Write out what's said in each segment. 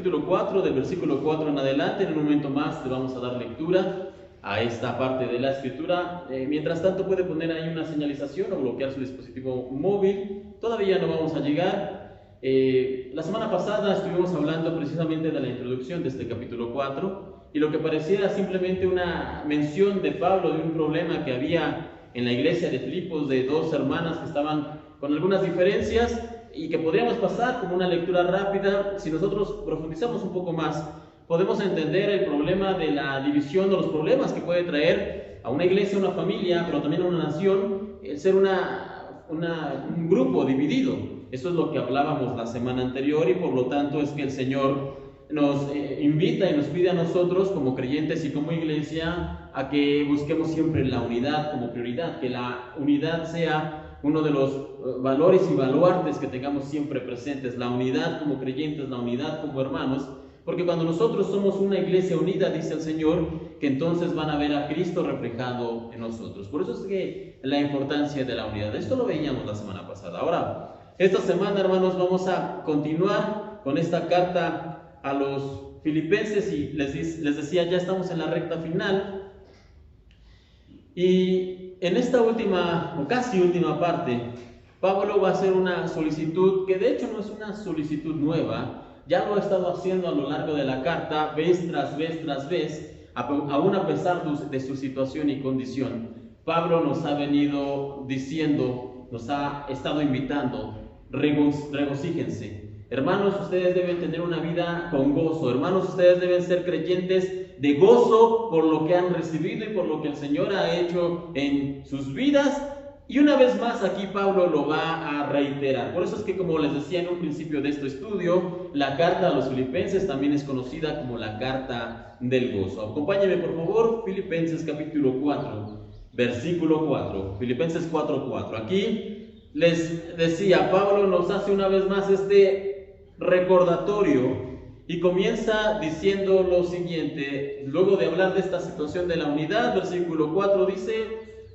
capítulo 4, del versículo 4 en adelante. En un momento más le vamos a dar lectura a esta parte de la escritura. Mientras tanto puede poner ahí una señalización o bloquear su dispositivo móvil. Todavía no vamos a llegar. La semana pasada estuvimos hablando precisamente de la introducción de este capítulo 4 y lo que pareciera simplemente una mención de Pablo de un problema que había en la iglesia de Filipos de dos hermanas que estaban con algunas diferencias y que podríamos pasar como una lectura rápida. Si nosotros profundizamos un poco más, podemos entender el problema de la división o los problemas que puede traer a una iglesia, a una familia, pero también a una nación, el ser un grupo dividido. Eso es lo que hablábamos la semana anterior y por lo tanto es que el Señor nos invita y nos pide a nosotros como creyentes y como iglesia a que busquemos siempre la unidad como prioridad, que la unidad sea uno de los valores y baluartes que tengamos siempre presentes, la unidad como creyentes, la unidad como hermanos, porque cuando nosotros somos una iglesia unida, dice el Señor, que entonces van a ver a Cristo reflejado en nosotros. Por eso es que la importancia de la unidad, esto lo veíamos la semana pasada. Ahora, esta semana, hermanos, vamos a continuar con esta carta a los filipenses y les decía, ya estamos en la recta final. Y en esta última, o casi última parte, Pablo va a hacer una solicitud que de hecho no es una solicitud nueva, ya lo ha estado haciendo a lo largo de la carta, vez tras vez tras vez, aún a pesar de su situación y condición. Pablo nos ha venido diciendo, nos ha estado invitando, regocíjense. Hermanos, ustedes deben tener una vida con gozo. Hermanos, ustedes deben ser creyentes de gozo por lo que han recibido y por lo que el Señor ha hecho en sus vidas. Y una vez más aquí Pablo lo va a reiterar. Por eso es que, como les decía en un principio de este estudio, la carta a los filipenses también es conocida como la carta del gozo. Acompáñenme por favor, Filipenses capítulo 4, versículo 4. Filipenses 4:4. Aquí les decía, Pablo nos hace una vez más este recordatorio y comienza diciendo lo siguiente. Luego de hablar de esta situación de la unidad, versículo 4 dice: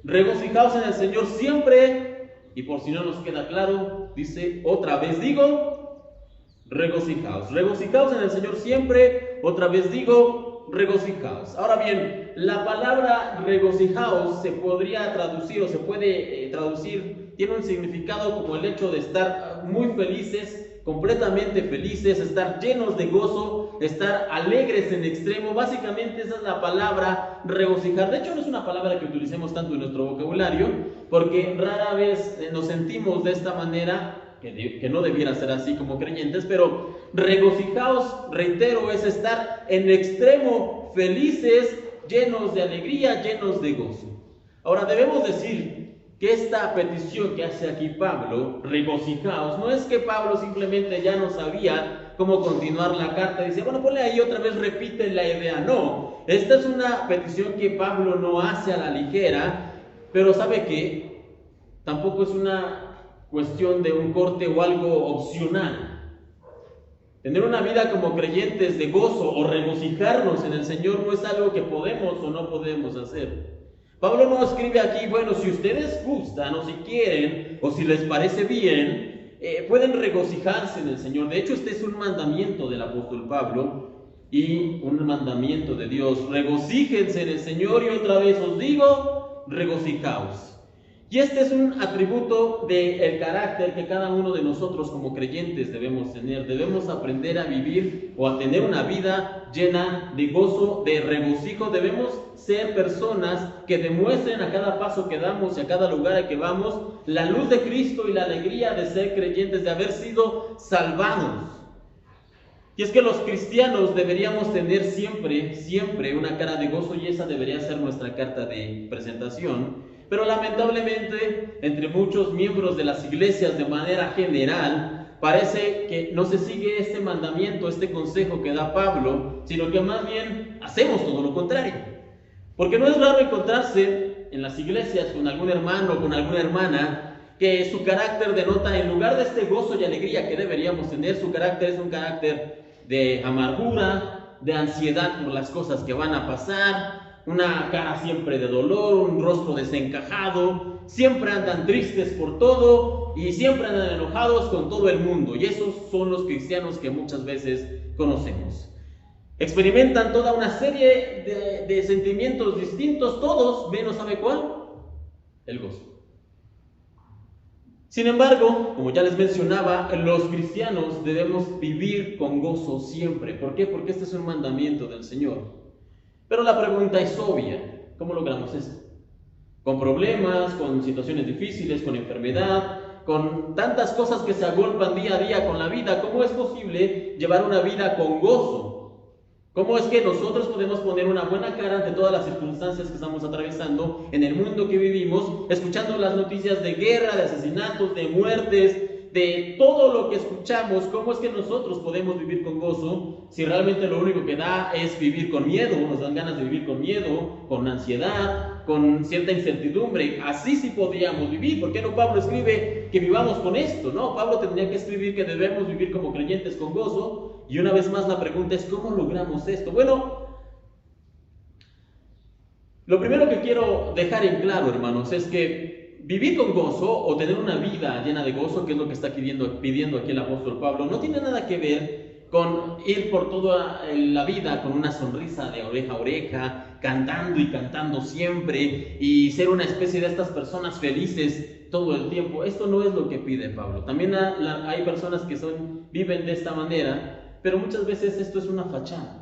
regocijaos en el Señor siempre. Y por si no nos queda claro, dice otra vez digo, regocijaos. Regocijaos en el Señor siempre. Otra vez digo, regocijaos. Ahora bien, la palabra regocijaos se podría traducir o se puede traducir, tiene un significado como el hecho de estar muy felices, completamente felices, estar llenos de gozo, estar alegres en extremo. Básicamente esa es la palabra regocijar. De hecho no es una palabra que utilicemos tanto en nuestro vocabulario, porque rara vez nos sentimos de esta manera, que no debiera ser así como creyentes, pero regocijaos, reitero, es estar en extremo felices, llenos de alegría, llenos de gozo. Ahora debemos decir que esta petición que hace aquí Pablo, regocijaos, no es que Pablo simplemente ya no sabía cómo continuar la carta, dice, bueno, ponle ahí otra vez, repite la idea. No, esta es una petición que Pablo no hace a la ligera, pero sabe que tampoco es una cuestión de un corte o algo opcional. Tener una vida como creyentes de gozo o regocijarnos en el Señor no es algo que podemos o no podemos hacer. Pablo no escribe aquí, bueno, si ustedes gustan o si quieren o si les parece bien, pueden regocijarse en el Señor. De hecho, este es un mandamiento del apóstol Pablo y un mandamiento de Dios. Regocíjense en el Señor y otra vez os digo, regocijaos. Y este es un atributo del carácter que cada uno de nosotros como creyentes debemos tener. Debemos aprender a vivir o a tener una vida llena de gozo, de regocijo. Debemos ser personas que demuestren a cada paso que damos y a cada lugar al que vamos la luz de Cristo y la alegría de ser creyentes, de haber sido salvados. Y es que los cristianos deberíamos tener siempre una cara de gozo, y esa debería ser nuestra carta de presentación. Pero lamentablemente, entre muchos miembros de las iglesias de manera general, parece que no se sigue este mandamiento, este consejo que da Pablo, sino que más bien hacemos todo lo contrario. Porque no es raro encontrarse en las iglesias con algún hermano o con alguna hermana que su carácter denota, en lugar de este gozo y alegría que deberíamos tener, su carácter es un carácter de amargura, de ansiedad por las cosas que van a pasar, una cara siempre de dolor, un rostro desencajado, siempre andan tristes por todo y siempre andan enojados con todo el mundo. Y esos son los cristianos que muchas veces conocemos. Experimentan toda una serie de sentimientos distintos, todos menos, ¿sabe cuál? El gozo. Sin embargo, como ya les mencionaba, los cristianos debemos vivir con gozo siempre. ¿Por qué? Porque este es un mandamiento del Señor. Pero la pregunta es obvia. ¿Cómo logramos esto? Con problemas, con situaciones difíciles, con enfermedad, con tantas cosas que se agolpan día a día con la vida. ¿Cómo es posible llevar una vida con gozo? ¿Cómo es que nosotros podemos poner una buena cara ante todas las circunstancias que estamos atravesando en el mundo que vivimos, escuchando las noticias de guerra, de asesinatos, de muertes, de todo lo que escuchamos? ¿Cómo es que nosotros podemos vivir con gozo si realmente lo único que da es vivir con miedo? Nos dan ganas de vivir con miedo, con ansiedad, con cierta incertidumbre. Así sí podríamos vivir. ¿Por qué no Pablo escribe que vivamos con esto? No, Pablo tendría que escribir que debemos vivir como creyentes con gozo. Y una vez más la pregunta es, ¿cómo logramos esto? Bueno, lo primero que quiero dejar en claro, hermanos, es que vivir con gozo o tener una vida llena de gozo, que es lo que está pidiendo aquí el apóstol Pablo, no tiene nada que ver con ir por toda la vida con una sonrisa de oreja a oreja, cantando y cantando siempre y ser una especie de estas personas felices todo el tiempo. Esto no es lo que pide Pablo. También hay personas que viven de esta manera, pero muchas veces esto es una fachada.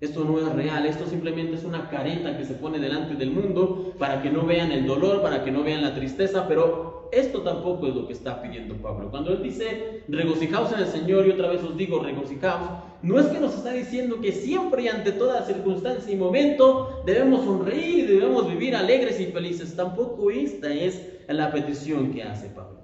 Esto no es real, esto simplemente es una careta que se pone delante del mundo para que no vean el dolor, para que no vean la tristeza, pero esto tampoco es lo que está pidiendo Pablo. Cuando él dice, regocijaos en el Señor, y otra vez os digo, regocijaos, no es que nos está diciendo que siempre y ante toda circunstancia y momento debemos sonreír y debemos vivir alegres y felices. Tampoco esta es la petición que hace Pablo.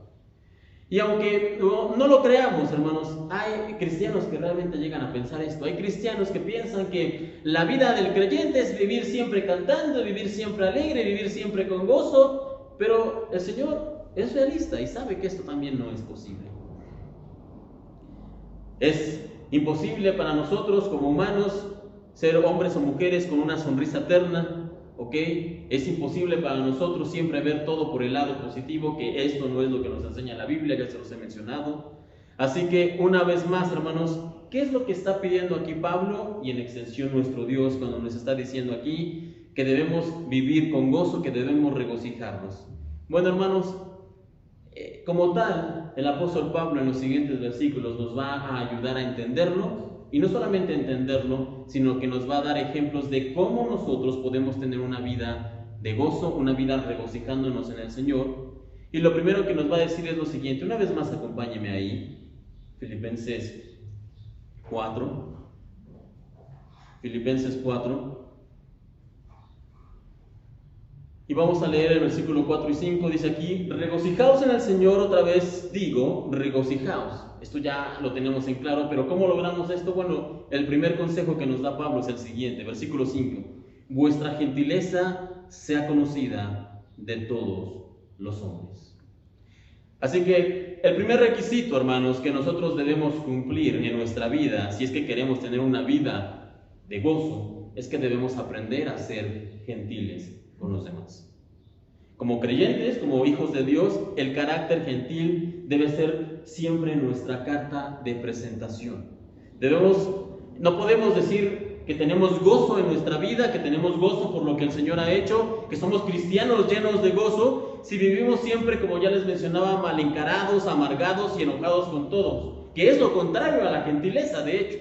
Y aunque no lo creamos, hermanos, hay cristianos que realmente llegan a pensar esto. Hay cristianos que piensan que la vida del creyente es vivir siempre cantando, vivir siempre alegre, vivir siempre con gozo, pero el Señor es realista y sabe que esto también no es posible. Es imposible para nosotros como humanos ser hombres o mujeres con una sonrisa eterna. ¿Ok? Es imposible para nosotros siempre ver todo por el lado positivo, que esto no es lo que nos enseña la Biblia, ya se los he mencionado. Así que una vez más, hermanos, ¿qué es lo que está pidiendo aquí Pablo y en extensión nuestro Dios cuando nos está diciendo aquí que debemos vivir con gozo, que debemos regocijarnos? Bueno, hermanos, como tal, el apóstol Pablo en los siguientes versículos nos va a ayudar a entenderlo. Y no solamente entenderlo, sino que nos va a dar ejemplos de cómo nosotros podemos tener una vida de gozo, una vida regocijándonos en el Señor. Y lo primero que nos va a decir es lo siguiente. Una vez más, acompáñeme ahí. Filipenses 4. Filipenses 4. Y vamos a leer el versículo 4 y 5. Dice aquí, regocijaos en el Señor, otra vez digo, regocijaos. Esto ya lo tenemos en claro, pero ¿cómo logramos esto? Bueno, el primer consejo que nos da Pablo es el siguiente, versículo 5. Vuestra gentileza sea conocida de todos los hombres. Así que el primer requisito, hermanos, que nosotros debemos cumplir en nuestra vida, si es que queremos tener una vida de gozo, es que debemos aprender a ser gentiles con los demás. Como creyentes, como hijos de Dios, el carácter gentil debe ser siempre nuestra carta de presentación. No podemos decir que tenemos gozo en nuestra vida, que tenemos gozo por lo que el Señor ha hecho, que somos cristianos llenos de gozo, si vivimos siempre, como ya les mencionaba, mal encarados, amargados y enojados con todos, que es lo contrario a la gentileza, de hecho.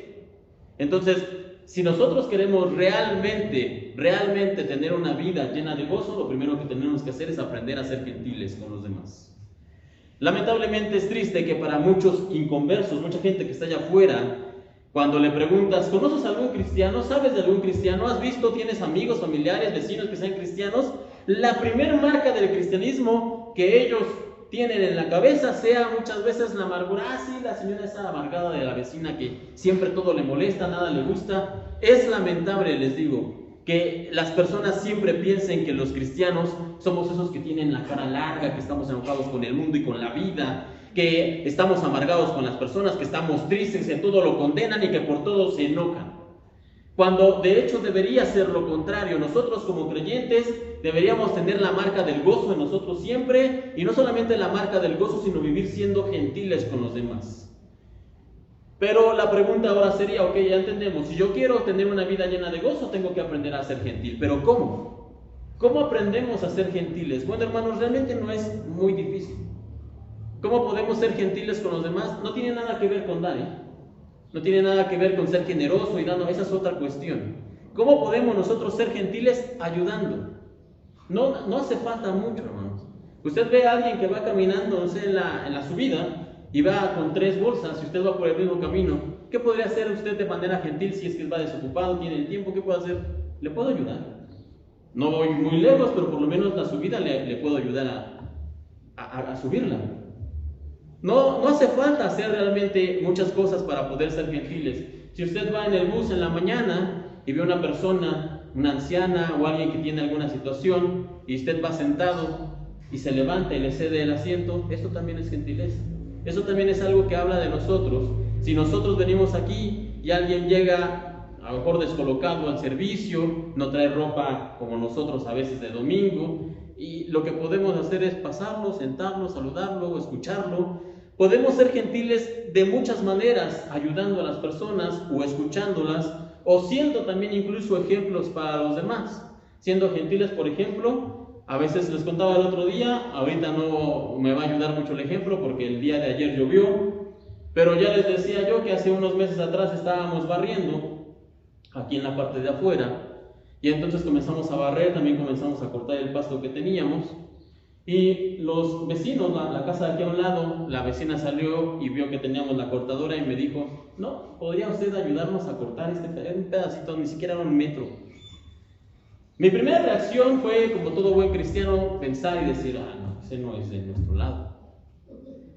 Entonces, si nosotros queremos realmente tener una vida llena de gozo, lo primero que tenemos que hacer es aprender a ser gentiles con los demás. Lamentablemente es triste que para muchos inconversos, mucha gente que está allá afuera, cuando le preguntas, ¿conoces a algún cristiano? ¿Sabes de algún cristiano? ¿Has visto? ¿Tienes amigos, familiares, vecinos que sean cristianos? La primera marca del cristianismo que ellos tienen en la cabeza sea muchas veces la amargura. Sí, la señora esa amargada de la vecina que siempre todo le molesta, nada le gusta. Es lamentable, les digo, que las personas siempre piensen que los cristianos somos esos que tienen la cara larga, que estamos enojados con el mundo y con la vida, que estamos amargados con las personas, que estamos tristes, que todo lo condenan y que por todo se enojan. Cuando de hecho debería ser lo contrario. Nosotros como creyentes deberíamos tener la marca del gozo en nosotros siempre, y no solamente la marca del gozo, sino vivir siendo gentiles con los demás. Pero la pregunta ahora sería, ok, ya entendemos, si yo quiero tener una vida llena de gozo, tengo que aprender a ser gentil. Pero ¿cómo? ¿Cómo aprendemos a ser gentiles? Bueno, hermanos, realmente no es muy difícil. ¿Cómo podemos ser gentiles con los demás? No tiene nada que ver con dar, ¿eh? No tiene nada que ver con ser generoso y dando, esa es otra cuestión. ¿Cómo podemos nosotros ser gentiles? Ayudando. No hace falta mucho, hermanos. Usted ve a alguien que va caminando, no sé, en la subida y va con 3 bolsas, si usted va por el mismo camino, ¿qué podría hacer usted de manera gentil si es que va desocupado, tiene el tiempo? ¿Qué puede hacer? ¿Le puedo ayudar? No voy muy lejos, pero por lo menos la subida le puedo ayudar a subirla. No hace falta hacer realmente muchas cosas para poder ser gentiles. Si usted va en el bus en la mañana y ve a una persona, una anciana o alguien que tiene alguna situación, y usted va sentado y se levanta y le cede el asiento, esto también es gentileza. Eso también es algo que habla de nosotros. Si nosotros venimos aquí y alguien llega a lo mejor descolocado al servicio, no trae ropa como nosotros a veces de domingo, y lo que podemos hacer es pasarlo, sentarlo, saludarlo, escucharlo. Podemos ser gentiles de muchas maneras, ayudando a las personas o escuchándolas, o siendo también incluso ejemplos para los demás. Siendo gentiles, por ejemplo, a veces les contaba el otro día, ahorita no me va a ayudar mucho el ejemplo porque el día de ayer llovió, pero ya les decía yo que hace unos meses atrás estábamos barriendo aquí en la parte de afuera, y entonces comenzamos a barrer, también comenzamos a cortar el pasto que teníamos. Y los vecinos, la casa de aquí a un lado, la vecina salió y vio que teníamos la cortadora y me dijo, no, ¿podría usted ayudarnos a cortar un pedacito? Ni siquiera era 1 metro. Mi primera reacción fue, como todo buen cristiano, pensar y decir, no, ese no es de nuestro lado.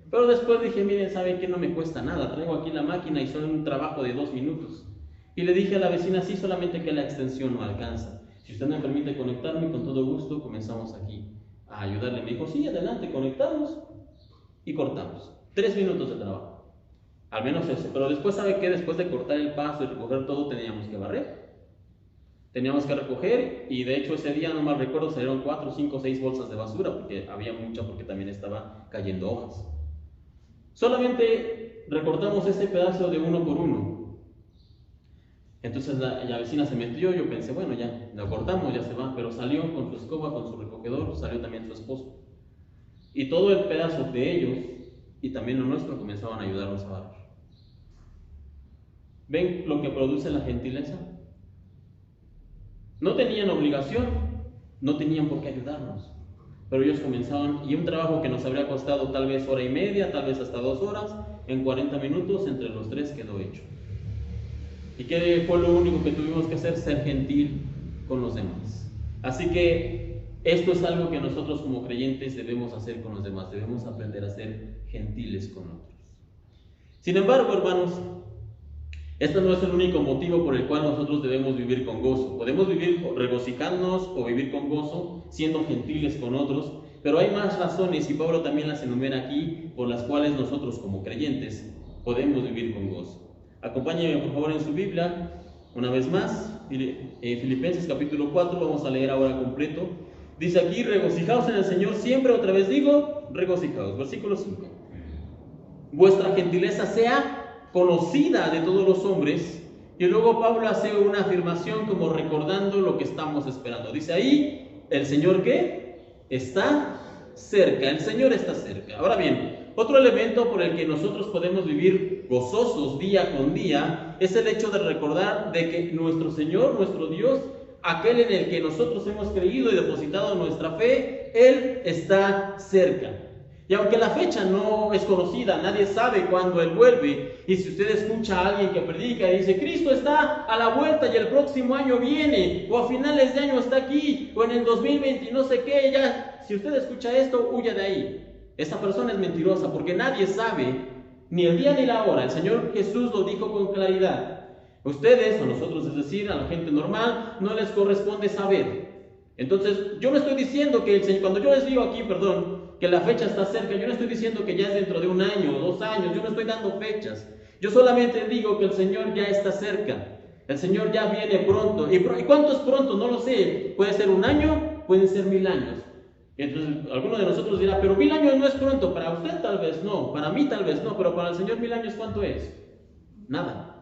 Pero después dije, miren, ¿saben qué? No me cuesta nada, traigo aquí la máquina y son un trabajo de 2 minutos. Y le dije a la vecina, sí, solamente que la extensión no alcanza. Si usted me permite conectarme, con todo gusto comenzamos aquí a ayudarle. Me dijo, sí, adelante, conectamos y cortamos. 3 minutos de trabajo. Al menos eso. Pero después, ¿sabe qué? Después de cortar el pasto y recoger todo, teníamos que barrer. Teníamos que recoger, y de hecho ese día, no mal recuerdo, salieron 4, 5, 6 bolsas de basura, porque había mucha, porque también estaba cayendo hojas. Solamente recortamos ese pedazo de 1 por 1. Entonces la vecina se metió, yo pensé, bueno, ya lo cortamos, ya se va, pero salió con su escoba, con su recogedor, salió también su esposo. Y todo el pedazo de ellos, y también lo nuestro, comenzaban a ayudarnos a barrer. ¿Ven lo que produce la gentileza? No tenían obligación, no tenían por qué ayudarnos, pero ellos comenzaban, y un trabajo que nos habría costado tal vez 1:30, tal vez hasta 2 horas, en 40 minutos entre los 3 quedó hecho. ¿Y qué fue lo único que tuvimos que hacer? Ser gentil con los demás. Así que esto es algo que nosotros como creyentes debemos hacer con los demás, debemos aprender a ser gentiles con otros. Sin embargo, hermanos, este no es el único motivo por el cual nosotros debemos vivir con gozo. Podemos vivir regocijándonos o vivir con gozo, siendo gentiles con otros, pero hay más razones, y Pablo también las enumera aquí, por las cuales nosotros como creyentes podemos vivir con gozo. Acompáñenme por favor en su Biblia, una vez más, Filipenses capítulo 4, vamos a leer ahora completo. Dice aquí, regocijaos en el Señor siempre, otra vez digo, regocijaos. Versículo 5. Vuestra gentileza sea conocida de todos los hombres. Y luego Pablo hace una afirmación como recordando lo que estamos esperando. Dice ahí, ¿el Señor qué? Está cerca, el Señor está cerca. Ahora bien, otro elemento por el que nosotros podemos vivir gozosos día con día es el hecho de recordar de que nuestro Señor, nuestro Dios, aquel en el que nosotros hemos creído y depositado nuestra fe, Él está cerca. Y aunque la fecha no es conocida, nadie sabe cuándo Él vuelve. Y si usted escucha a alguien que predica y dice, Cristo está a la vuelta y el próximo año viene, o a finales de año está aquí, o en el 2020 no sé qué, ya, si usted escucha esto, huya de ahí. Esta persona es mentirosa, porque nadie sabe ni el día ni la hora. El Señor Jesús lo dijo con claridad. Ustedes, a nosotros, es decir, a la gente normal, no les corresponde saber. Entonces, yo no estoy diciendo que el Señor, cuando yo les digo aquí, que la fecha está cerca, yo no estoy diciendo que ya es dentro de 1 año o 2 años, yo no estoy dando fechas. Yo solamente digo que el Señor ya está cerca. El Señor ya viene pronto. ¿Y cuánto es pronto? No lo sé. Puede ser 1 año, pueden ser 1000 años. Entonces, alguno de nosotros dirá, pero 1000 años no es pronto. Para usted tal vez no, para mí tal vez no, pero para el Señor 1000 años, ¿cuánto es? nada.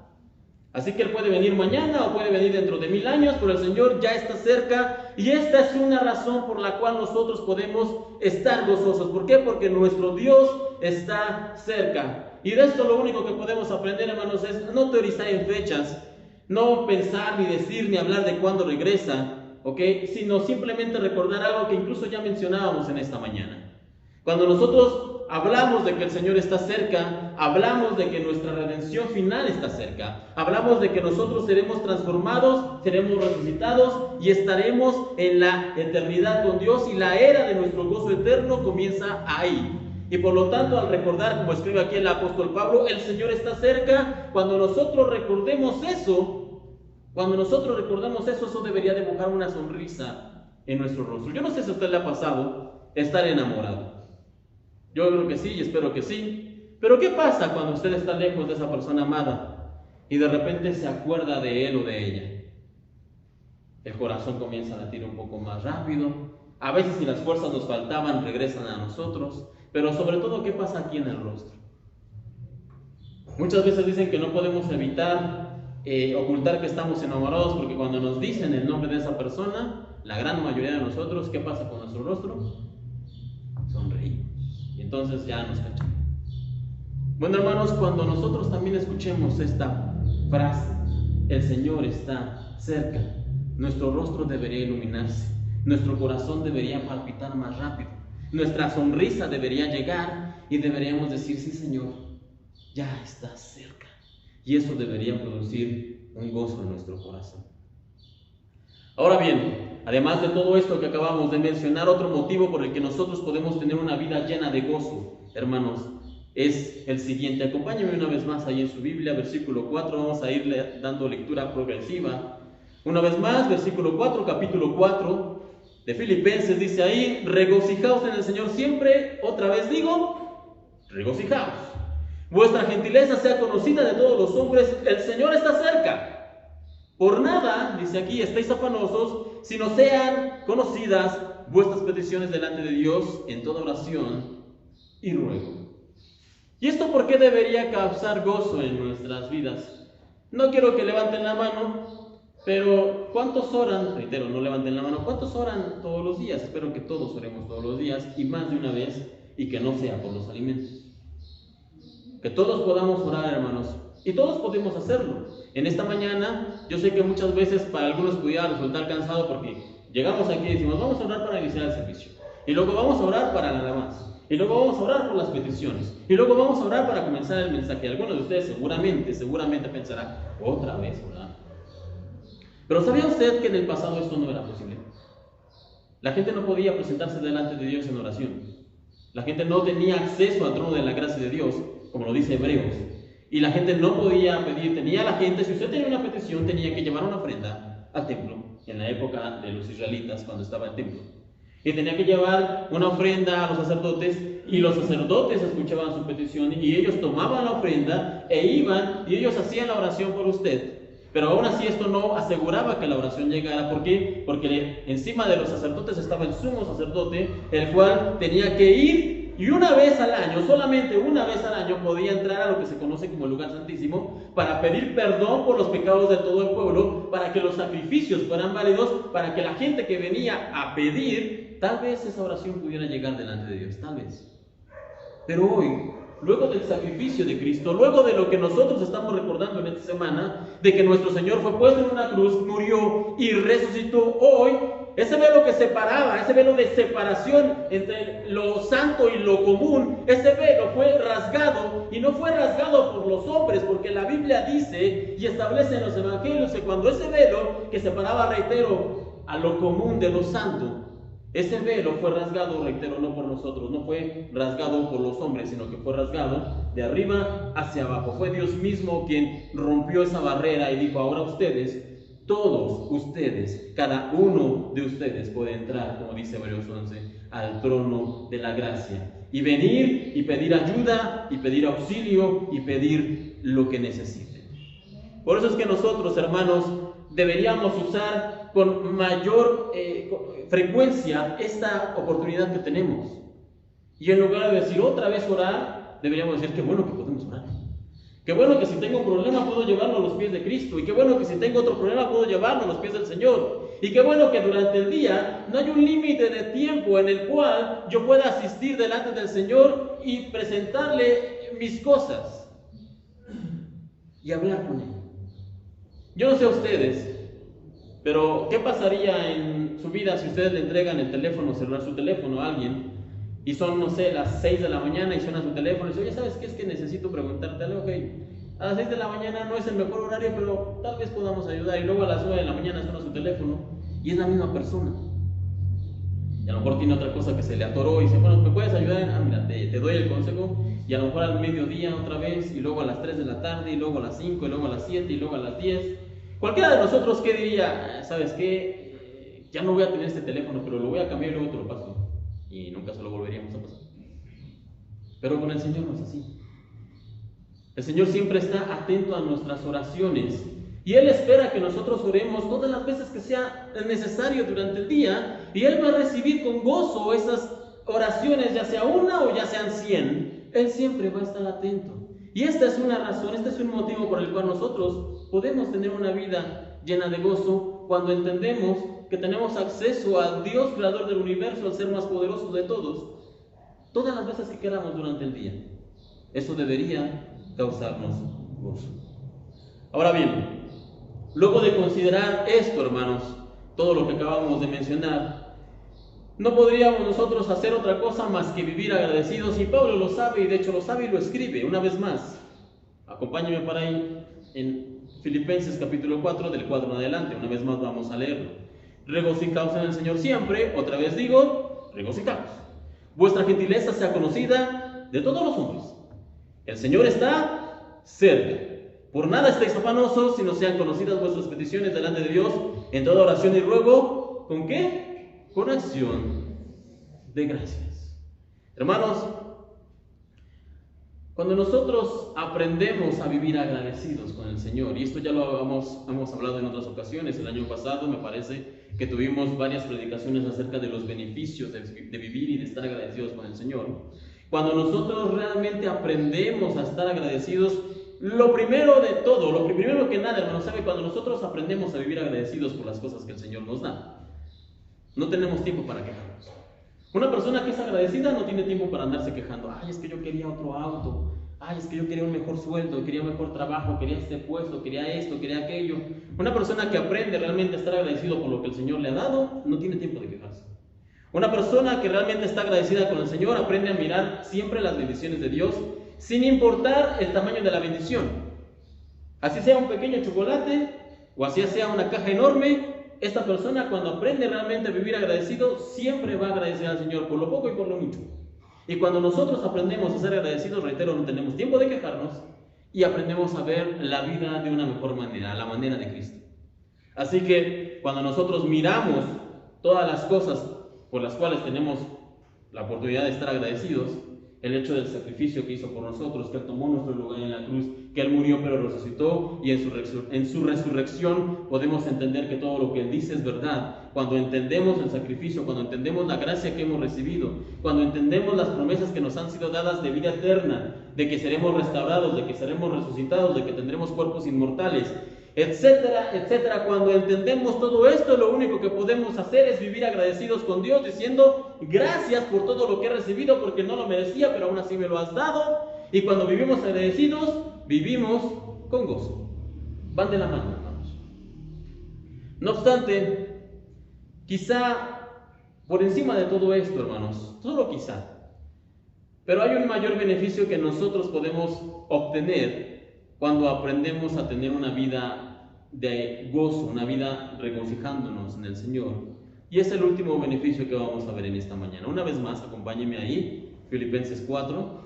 Así que Él puede venir mañana o puede venir dentro de 1000 años, pero el Señor ya está cerca y esta es una razón por la cual nosotros podemos estar gozosos. ¿Por qué? Porque nuestro Dios está cerca. Y de esto lo único que podemos aprender, hermanos, es no teorizar en fechas, no pensar ni decir ni hablar de cuándo regresa, ¿ok? Sino simplemente recordar algo que incluso ya mencionábamos en esta mañana. Cuando nosotros hablamos de que el Señor está cerca, hablamos de que nuestra redención final está cerca, hablamos de que nosotros seremos transformados, seremos resucitados y estaremos en la eternidad con Dios, y la era de nuestro gozo eterno comienza ahí. Y por lo tanto, al recordar, como escribe aquí el apóstol Pablo, el Señor está cerca. Cuando nosotros recordemos eso, eso debería dibujar una sonrisa en nuestro rostro. Yo no sé si a usted le ha pasado estar enamorado. Yo creo que sí y espero que sí. Pero ¿qué pasa cuando usted está lejos de esa persona amada y de repente se acuerda de él o de ella? El corazón comienza a latir un poco más rápido. A veces, si las fuerzas nos faltaban, regresan a nosotros. Pero sobre todo, ¿qué pasa aquí en el rostro? Muchas veces dicen que no podemos evitar ocultar que estamos enamorados, porque cuando nos dicen el nombre de esa persona, la gran mayoría de nosotros, ¿qué pasa con nuestro rostro? Sonreímos. Y entonces ya nos cachamos. Bueno, hermanos, cuando nosotros también escuchemos esta frase, el Señor está cerca, nuestro rostro debería iluminarse, nuestro corazón debería palpitar más rápido, nuestra sonrisa debería llegar y deberíamos decir: sí, Señor, ya está cerca. Y eso debería producir un gozo en nuestro corazón. Ahora bien, además de todo esto que acabamos de mencionar, otro motivo por el que nosotros podemos tener una vida llena de gozo, hermanos, es el siguiente. Acompáñenme una vez más ahí en su Biblia, versículo 4, vamos a irle dando lectura progresiva. Una vez más, versículo 4, capítulo 4 de Filipenses, dice ahí: regocijaos en el Señor siempre. Otra vez digo, regocijaos. Vuestra gentileza sea conocida de todos los hombres, el Señor está cerca. Por nada, dice aquí, estéis afanosos, sino sean conocidas vuestras peticiones delante de Dios en toda oración y ruego. ¿Y esto por qué debería causar gozo en nuestras vidas? No quiero que levanten la mano, pero ¿cuántos oran? Reitero, no levanten la mano. ¿Cuántos oran todos los días? Espero que todos oremos todos los días y más de una vez, y que no sea por los alimentos. Que todos podamos orar, hermanos, y todos podemos hacerlo. En esta mañana, yo sé que muchas veces para algunos pudiera resultar cansado, porque llegamos aquí y decimos: vamos a orar para iniciar el servicio, y luego vamos a orar para la alabanza, y luego vamos a orar por las peticiones, y luego vamos a orar para comenzar el mensaje. Algunos de ustedes seguramente pensarán: otra vez orar. Pero ¿sabía usted que en el pasado esto no era posible? La gente no podía presentarse delante de Dios en oración. La gente no tenía acceso al trono de la gracia de Dios, como lo dice Hebreos. Y la gente no podía pedir, si usted tenía una petición, tenía que llevar una ofrenda al templo, en la época de los israelitas, cuando estaba el templo. Y tenía que llevar una ofrenda a los sacerdotes, y los sacerdotes escuchaban su petición, y ellos tomaban la ofrenda, e iban, y ellos hacían la oración por usted. Pero aún así esto no aseguraba que la oración llegara. ¿Por qué? Porque encima de los sacerdotes estaba el sumo sacerdote, el cual tenía que ir, y una vez al año, solamente una vez al año, podía entrar a lo que se conoce como el lugar santísimo para pedir perdón por los pecados de todo el pueblo, para que los sacrificios fueran válidos, para que la gente que venía a pedir, tal vez esa oración pudiera llegar delante de Dios, tal vez. Pero hoy, luego del sacrificio de Cristo, luego de lo que nosotros estamos recordando en esta semana, de que nuestro Señor fue puesto en una cruz, murió y resucitó, hoy, ese velo que separaba, ese velo de separación entre lo santo y lo común, ese velo fue rasgado, y no fue rasgado por los hombres, porque la Biblia dice y establece en los evangelios que cuando ese velo que separaba, reitero, a lo común de lo santo, ese velo fue rasgado, reitero, no por nosotros, no fue rasgado por los hombres, sino que fue rasgado de arriba hacia abajo. Fue Dios mismo quien rompió esa barrera y dijo: ahora ustedes, todos ustedes, cada uno de ustedes puede entrar, como dice Hebreos 11, al trono de la gracia y venir y pedir ayuda y pedir auxilio y pedir lo que necesiten. Por eso es que nosotros, hermanos, deberíamos usar con mayor frecuencia esta oportunidad que tenemos. Y en lugar de decir otra vez orar, deberíamos decir: qué bueno que podemos orar. Qué bueno que si tengo un problema puedo llevarlo a los pies de Cristo. Y qué bueno que si tengo otro problema puedo llevarlo a los pies del Señor. Y qué bueno que durante el día no hay un límite de tiempo en el cual yo pueda asistir delante del Señor y presentarle mis cosas y hablar con Él. Yo no sé a ustedes, pero ¿qué pasaría en su vida si ustedes le entregan el teléfono celular, su teléfono a alguien, y son, no sé, las 6 de la mañana y suena su teléfono y dice, oye, ¿sabes qué? Es que necesito preguntarte algo, ok, a las 6 de la mañana no es el mejor horario, pero tal vez podamos ayudar, y luego a las 9 de la mañana suena su teléfono y es la misma persona. Y a lo mejor tiene otra cosa que se le atoró y dice, bueno, ¿me puedes ayudar? Ah, mira, te doy el consejo, y a lo mejor al mediodía otra vez, y luego a las 3 de la tarde, y luego a las 5, y luego a las 7, y luego a las 10. Cualquiera de nosotros, ¿qué diría? ¿Sabes qué? Ya no voy a tener este teléfono, pero lo voy a cambiar y luego te lo paso. Y nunca se lo volveríamos a pasar. Pero con el Señor no es así. El Señor siempre está atento a nuestras oraciones y Él espera que nosotros oremos todas las veces que sea necesario durante el día, y Él va a recibir con gozo esas oraciones, ya sea una o ya sean 100. Él siempre va a estar atento. Y esta es una razón, este es un motivo por el cual nosotros podemos tener una vida llena de gozo cuando entendemos que tenemos acceso al Dios creador del universo, al ser más poderoso de todos, todas las veces que queramos durante el día. Eso debería causarnos gozo. Ahora bien, luego de considerar esto, hermanos, todo lo que acabamos de mencionar, no podríamos nosotros hacer otra cosa más que vivir agradecidos, y Pablo lo sabe, y de hecho lo sabe y lo escribe una vez más. Acompáñenme para ahí en Filipenses capítulo 4, del 4 en adelante. Una vez más vamos a leerlo. Regocijaos en el Señor siempre, otra vez digo, regocijaos. Vuestra gentileza sea conocida de todos los hombres. El Señor está cerca. Por nada estéis afanosos, sino sean conocidas vuestras peticiones delante de Dios en toda oración y ruego. ¿Con qué? Con acción de gracias. Hermanos, cuando nosotros aprendemos a vivir agradecidos con el Señor, y esto ya lo hemos hablado en otras ocasiones, el año pasado me parece que tuvimos varias predicaciones acerca de los beneficios de vivir y de estar agradecidos con el Señor. Cuando nosotros realmente aprendemos a estar agradecidos, lo primero de todo, lo primero que nada, hermanos, ¿sabe? Cuando nosotros aprendemos a vivir agradecidos por las cosas que el Señor nos da, no tenemos tiempo para quejarnos. Una persona que es agradecida no tiene tiempo para andarse quejando. Ay, es que yo quería otro auto. Ay, es que yo quería un mejor sueldo, quería un mejor trabajo, quería este puesto, quería esto, quería aquello. Una persona que aprende realmente a estar agradecido por lo que el Señor le ha dado, no tiene tiempo de quejarse. Una persona que realmente está agradecida con el Señor aprende a mirar siempre las bendiciones de Dios, sin importar el tamaño de la bendición. Así sea un pequeño chocolate o así sea una caja enorme, esta persona, cuando aprende realmente a vivir agradecido, siempre va a agradecer al Señor por lo poco y por lo mucho. Y cuando nosotros aprendemos a ser agradecidos, reitero, no tenemos tiempo de quejarnos y aprendemos a ver la vida de una mejor manera, a la manera de Cristo. Así que cuando nosotros miramos todas las cosas por las cuales tenemos la oportunidad de estar agradecidos, el hecho del sacrificio que hizo por nosotros, que Él tomó nuestro lugar en la cruz, que Él murió pero resucitó, y en su resurrección podemos entender que todo lo que Él dice es verdad. Cuando entendemos el sacrificio, cuando entendemos la gracia que hemos recibido, cuando entendemos las promesas que nos han sido dadas de vida eterna, de que seremos restaurados, de que seremos resucitados, de que tendremos cuerpos inmortales, etcétera, etcétera. Cuando entendemos todo esto, lo único que podemos hacer es vivir agradecidos con Dios, diciendo gracias por todo lo que he recibido, porque no lo merecía, pero aún así me lo has dado. Y cuando vivimos agradecidos, vivimos con gozo. Van de la mano, hermanos. No obstante, quizá por encima de todo esto, hermanos, solo quizá, pero hay un mayor beneficio que nosotros podemos obtener cuando aprendemos a tener una vida de gozo, una vida regocijándonos en el Señor. Y es el último beneficio que vamos a ver en esta mañana. Una vez más, acompáñenme ahí, Filipenses 4,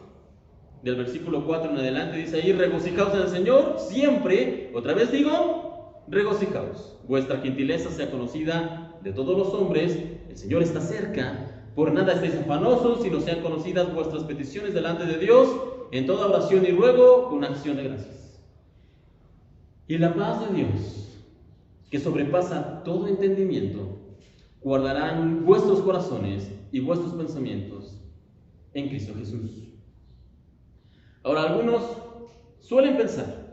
del versículo 4 en adelante, dice ahí, regocijaos en el Señor siempre, otra vez digo, regocijaos. Vuestra gentileza sea conocida de todos los hombres, el Señor está cerca. Por nada estéis afanosos, sino sean conocidas vuestras peticiones delante de Dios, en toda oración y ruego, con acción de gracias. Y la paz de Dios, que sobrepasa todo entendimiento, guardarán vuestros corazones y vuestros pensamientos en Cristo Jesús. Ahora, algunos suelen pensar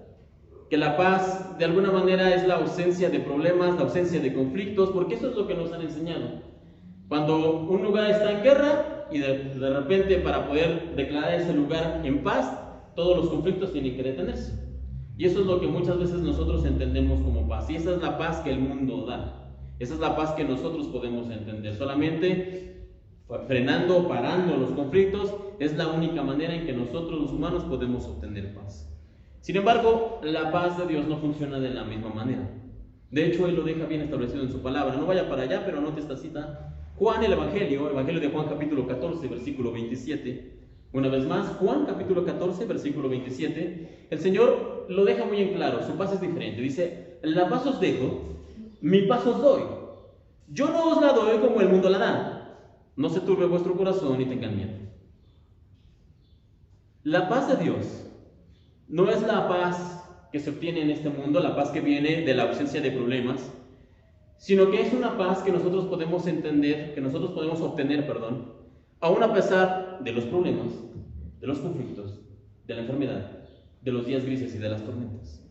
que la paz de alguna manera es la ausencia de problemas, la ausencia de conflictos, porque eso es lo que nos han enseñado. Cuando un lugar está en guerra y de repente para poder declarar ese lugar en paz, todos los conflictos tienen que detenerse. Y eso es lo que muchas veces nosotros entendemos como paz. Y esa es la paz que el mundo da. Esa es la paz que nosotros podemos entender. Solamente frenando, parando los conflictos, es la única manera en que nosotros los humanos podemos obtener paz. Sin embargo, la paz de Dios no funciona de la misma manera. De hecho, Él lo deja bien establecido en su palabra. No vaya para allá, pero anote esta cita. Juan, el Evangelio de Juan capítulo 14, versículo 27. Una vez más, Juan capítulo 14, versículo 27. El Señor lo deja muy en claro, su paz es diferente. Dice, la paz os dejo, mi paz os doy. Yo no os la doy como el mundo la da. No se turbe vuestro corazón ni tengan miedo. La paz de Dios no es la paz que se obtiene en este mundo, la paz que viene de la ausencia de problemas, sino que es una paz que nosotros podemos entender, que nosotros podemos obtener, aún a pesar de los problemas, de los conflictos, de la enfermedad, de los días grises y de las tormentas.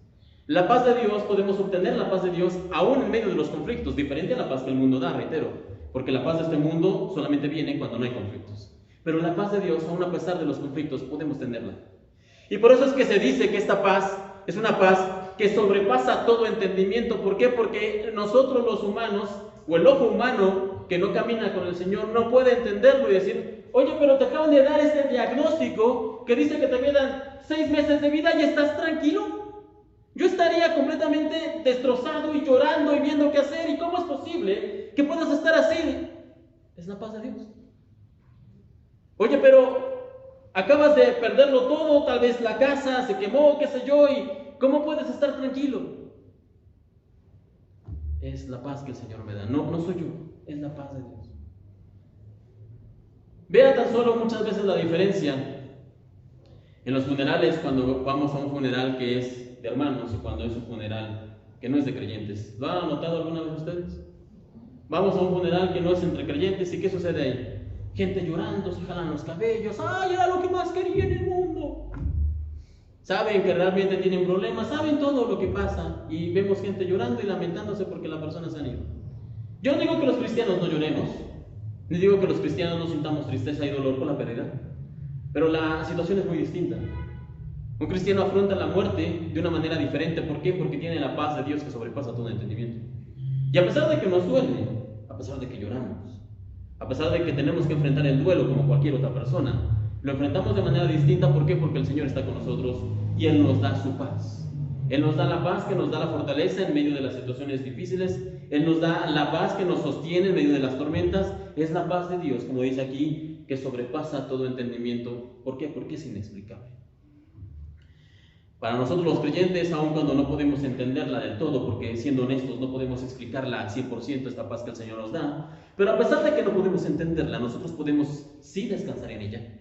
La paz de Dios, podemos obtener la paz de Dios aún en medio de los conflictos, diferente a la paz que el mundo da, reitero, porque la paz de este mundo solamente viene cuando no hay conflictos. Pero la paz de Dios, aún a pesar de los conflictos, podemos tenerla. Y por eso es que se dice que esta paz es una paz que sobrepasa todo entendimiento. ¿Por qué? Porque nosotros los humanos, o el ojo humano que no camina con el Señor, no puede entenderlo y decir, oye, pero te acaban de dar este diagnóstico que dice que te quedan 6 meses de vida y estás tranquilo. Yo estaría completamente destrozado y llorando y viendo qué hacer. ¿Y cómo es posible que puedas estar así? Es la paz de Dios. Oye, pero acabas de perderlo todo, tal vez la casa se quemó, qué sé yo, y ¿cómo puedes estar tranquilo? Es la paz que el Señor me da, no soy yo, es la paz de Dios. Vea tan solo muchas veces la diferencia en los funerales, cuando vamos a un funeral que es de hermanos y cuando es un funeral que no es de creyentes. ¿Lo han notado alguna vez ustedes? Vamos a un funeral que no es entre creyentes y ¿qué sucede ahí? Gente llorando, se jalan los cabellos. ¡Ay, era lo que más quería en el mundo! Saben que realmente tienen problemas, saben todo lo que pasa. Y vemos gente llorando y lamentándose porque la persona se ha ido. Yo no digo que los cristianos no lloremos, ni digo que los cristianos no sintamos tristeza y dolor por la pérdida. Pero la situación es muy distinta. Un cristiano afronta la muerte de una manera diferente. ¿Por qué? Porque tiene la paz de Dios que sobrepasa todo entendimiento. Y a pesar de que nos duele, a pesar de que lloramos, a pesar de que tenemos que enfrentar el duelo como cualquier otra persona, lo enfrentamos de manera distinta. ¿Por qué? Porque el Señor está con nosotros y Él nos da su paz. Él nos da la paz que nos da la fortaleza en medio de las situaciones difíciles. Él nos da la paz que nos sostiene en medio de las tormentas. Es la paz de Dios, como dice aquí, que sobrepasa todo entendimiento. ¿Por qué? Porque es inexplicable. Para nosotros los creyentes, aun cuando no podemos entenderla del todo, porque siendo honestos no podemos explicarla al 100% esta paz que el Señor nos da, pero a pesar de que no podemos entenderla, nosotros podemos sí descansar en ella.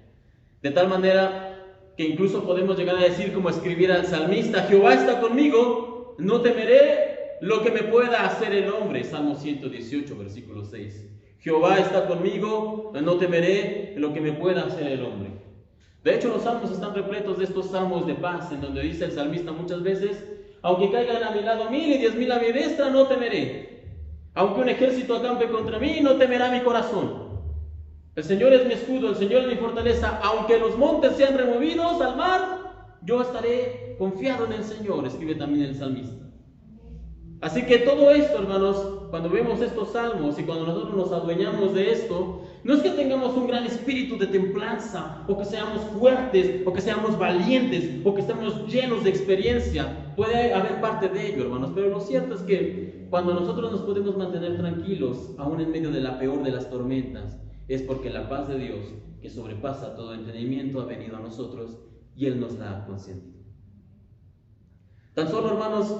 De tal manera que incluso podemos llegar a decir, como escribiera el salmista, Jehová está conmigo, no temeré lo que me pueda hacer el hombre. Salmo 118, versículo 6. Jehová está conmigo, no temeré lo que me pueda hacer el hombre. De hecho, los salmos están repletos de estos salmos de paz, en donde dice el salmista muchas veces, aunque caigan a mi lado 1000 y 10,000 a mi diestra, no temeré. Aunque un ejército acampe contra mí, no temerá mi corazón. El Señor es mi escudo, el Señor es mi fortaleza. Aunque los montes sean removidos al mar, yo estaré confiado en el Señor, escribe también el salmista. Así que todo esto, hermanos, cuando vemos estos salmos y cuando nosotros nos adueñamos de esto, no es que tengamos un gran espíritu de templanza, o que seamos fuertes, o que seamos valientes, o que estemos llenos de experiencia. Puede haber parte de ello, hermanos, pero lo cierto es que cuando nosotros nos podemos mantener tranquilos, aún en medio de la peor de las tormentas, es porque la paz de Dios, que sobrepasa todo entendimiento, ha venido a nosotros y Él nos la ha consentido. Tan solo, hermanos,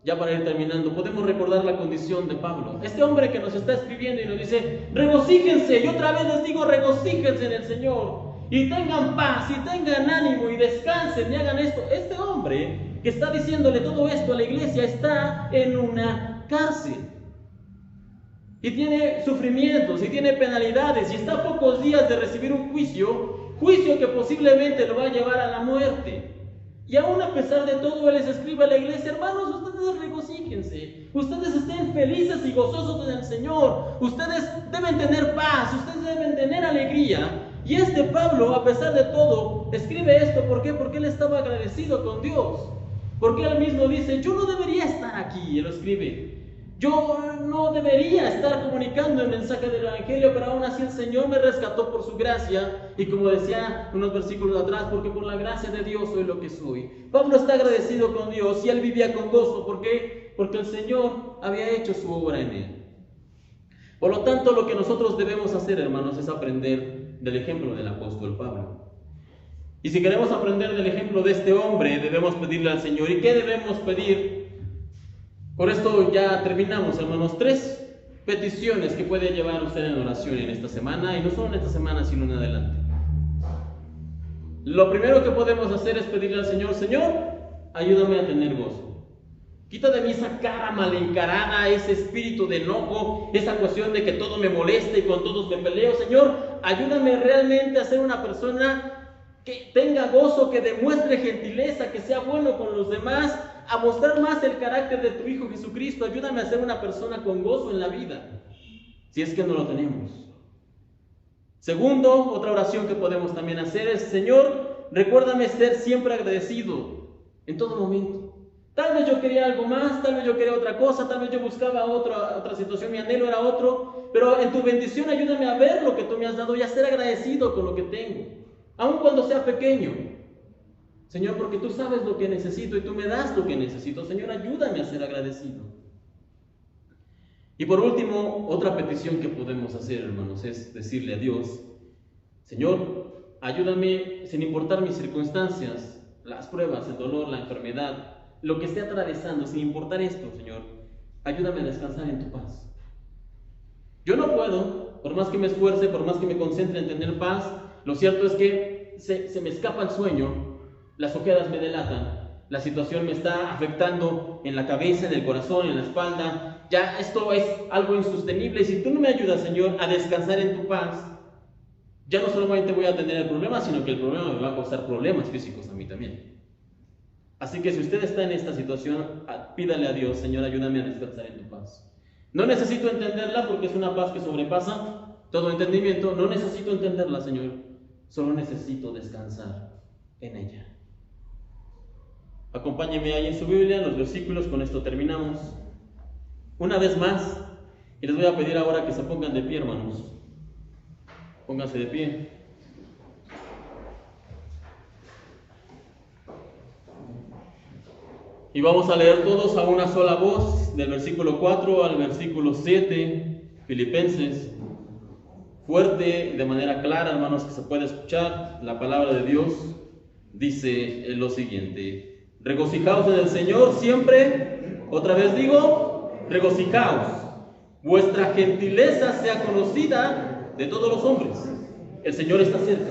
ya para ir terminando, podemos recordar la condición de Pablo. Este hombre que nos está escribiendo y nos dice, regocíjense, y otra vez les digo, regocíjense en el Señor, y tengan paz, y tengan ánimo, y descansen, y hagan esto. Este hombre que está diciéndole todo esto a la iglesia está en una cárcel, y tiene sufrimientos, y tiene penalidades, y está a pocos días de recibir un juicio que posiblemente lo va a llevar a la muerte. Y aún a pesar de todo, Él les escribe a la iglesia: hermanos, ustedes regocíjense, ustedes estén felices y gozosos en el Señor, ustedes deben tener paz, ustedes deben tener alegría. Y Pablo, a pesar de todo, escribe esto. ¿Por qué? Porque él estaba agradecido con Dios. Porque él mismo dice: yo no debería estar aquí, él lo escribe. Yo no debería estar comunicando el mensaje del Evangelio, pero aún así el Señor me rescató por su gracia. Y como decía unos versículos atrás, porque por la gracia de Dios soy lo que soy. Pablo está agradecido con Dios y él vivía con gozo. ¿Por qué? Porque el Señor había hecho su obra en él. Por lo tanto, lo que nosotros debemos hacer, hermanos, es aprender del ejemplo del apóstol Pablo. Y si queremos aprender del ejemplo de este hombre, debemos pedirle al Señor. ¿Y qué debemos pedir? Por esto ya terminamos, hermanos. 3 peticiones que puede llevar usted en oración en esta semana, y no solo en esta semana, sino en adelante. Lo primero que podemos hacer es pedirle al Señor: Señor, ayúdame a tener gozo. Quita de mí esa cara mal encarada, ese espíritu de enojo, esa cuestión de que todo me molesta y con todos me peleo. Señor, ayúdame realmente a ser una persona que tenga gozo, que demuestre gentileza, que sea bueno con los demás, a mostrar más el carácter de tu Hijo Jesucristo. Ayúdame a ser una persona con gozo en la vida, si es que no lo tenemos. Segundo, otra oración que podemos también hacer es: Señor, recuérdame ser siempre agradecido en todo momento. Tal vez yo quería algo más, tal vez yo quería otra cosa, tal vez yo buscaba otra situación, mi anhelo era otro, pero en tu bendición ayúdame a ver lo que tú me has dado y a ser agradecido con lo que tengo, aun cuando sea pequeño. Señor, porque tú sabes lo que necesito y tú me das lo que necesito. Señor, ayúdame a ser agradecido. Y por último, otra petición que podemos hacer, hermanos, es decirle a Dios: Señor, ayúdame sin importar mis circunstancias, las pruebas, el dolor, la enfermedad, lo que esté atravesando, sin importar esto, Señor, ayúdame a descansar en tu paz. Yo no puedo, por más que me esfuerce, por más que me concentre en tener paz, lo cierto es que se me escapa el sueño, las ojeras me delatan, la situación me está afectando en la cabeza, en el corazón, en la espalda. Ya esto es algo insostenible, y si tú no me ayudas, Señor, a descansar en tu paz, ya no solamente voy a tener el problema, sino que el problema me va a causar problemas físicos a mí también. Así que si usted está en esta situación, pídale a Dios: Señor, ayúdame a descansar en tu paz. No necesito entenderla, porque es una paz que sobrepasa todo entendimiento. No necesito entenderla, Señor, solo necesito descansar en ella. Acompáñeme ahí en su Biblia, los versículos. Con esto terminamos. Una vez más, y les voy a pedir ahora que se pongan de pie, hermanos. Pónganse de pie. Y vamos a leer todos a una sola voz, del versículo 4 al versículo 7, Filipenses. Fuerte, de manera clara, hermanos, que se puede escuchar. La palabra de Dios dice lo siguiente: regocijaos en el Señor siempre. Otra vez digo, regocijaos. Vuestra gentileza sea conocida de todos los hombres. El Señor está cerca.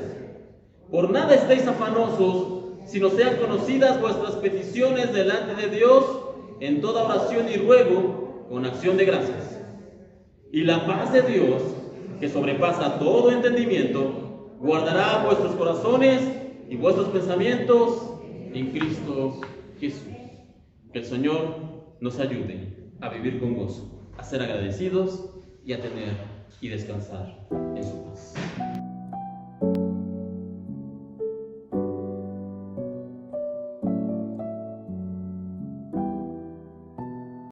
Por nada estéis afanosos, sino sean conocidas vuestras peticiones delante de Dios en toda oración y ruego con acción de gracias. Y la paz de Dios, que sobrepasa todo entendimiento, guardará vuestros corazones y vuestros pensamientos en Cristo Jesús. Que el Señor nos ayude a vivir con gozo, a ser agradecidos y a tener y descansar en su paz.